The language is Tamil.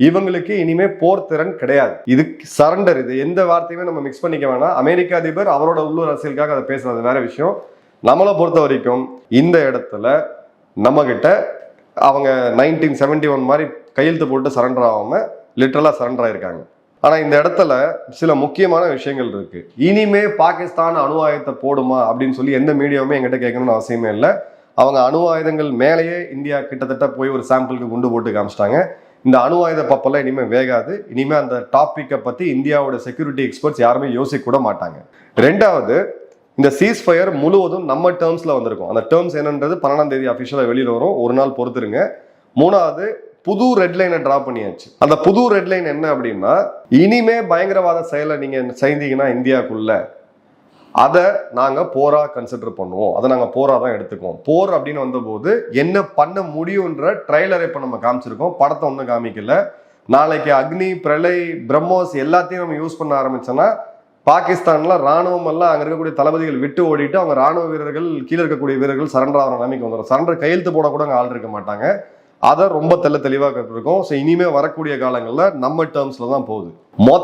இவங்களுக்கு இனிமே போர் திறன் கிடையாது. இது சரண்டர். இது எந்த வார்த்தையுமே நம்ம மிக்ஸ் பண்ணிக்க வேணாம். அமெரிக்க அதிபர் அவரோட உள்ளூர் அரசியலுக்காக அதை பேசுறது வேற விஷயம். நம்மளை பொறுத்த வரைக்கும் இந்த இடத்துல நம்ம கிட்ட அவங்க 1971 மாதிரி கையெழுத்து போட்டு சரண்டர் ஆகாம லிட்டரலா சரண்டர் ஆயிருக்காங்க. ஆனா இந்த இடத்துல சில முக்கியமான விஷயங்கள் இருக்கு. இனிமே பாகிஸ்தான் அணு ஆயுதத்தை போடுமா அப்படின்னு சொல்லி எந்த மீடியாவுமே எங்கிட்ட கேட்கணும்னு அவசியமே இல்லை. அவங்க அணு ஆயுதங்கள் மேலேயே இந்தியா கிட்டத்தட்ட போய் ஒரு சாம்பிளுக்கு குண்டு போட்டு காமிச்சிட்டாங்க. இந்த அணு ஆயுத பப்பெல்லாம் இனிமே வேகாது. இனிமே அந்த டாபிக்கை பத்தி இந்தியாவோட செக்யூரிட்டி எக்ஸ்பர்ட்ஸ் யாருமே யோசிக்க கூட மாட்டாங்க. ரெண்டாவது, இந்த சீஸ்ஃபயர் முழுவதும் நம்ம டேர்ம்ஸ்ல வந்திருக்கும். அந்த டேர்ம்ஸ் என்னன்றது 12ஆம் தேதி அபிஷியலா வெளியில வரும். ஒரு நாள் பொறுத்துருங்க. மூணாவது, புது ரெட்லைனை டிரா பண்ணியாச்சு. அந்த புது ரெட்லைன் என்ன அப்படின்னா, இனிமே பயங்கரவாத செயலை நீங்க செய்தீங்கன்னா இந்தியாவுக்குள்ள அதை நாங்க போரா கன்சிடர் பண்ணுவோம். அதை நாங்க போரா தான் எடுத்துக்குவோம். போர் அப்படின்னு வந்தபோது என்ன பண்ண முடியும்ன்ற ட்ரைலரை இப்ப நம்ம காமிச்சிருக்கோம். படத்தை ஒன்றும் காமிக்கல. நாளைக்கு அக்னி, பிரளய், பிரம்மோஸ் எல்லாத்தையும் நம்ம யூஸ் பண்ண ஆரம்பிச்சோம்னா பாகிஸ்தான்ல ராணுவம் எல்லாம் அங்க இருக்கக்கூடிய தளபதிகள் விட்டு ஓடிட்டு அவங்க ராணுவ வீரர்கள் கீழே இருக்கக்கூடிய வீரர்கள் சரண்டர் ஆகிற நிலைமைக்கு வந்துடும். சரண்டர் கையெழுத்து போட கூட அங்கே ஆள் இருக்க மாட்டாங்க. அதை ரொம்ப தெளிவாக இருக்கும். ஸோ இனிமே வரக்கூடிய காலங்களில் நம்ம டேர்ம்ஸ்ல தான் போகுது.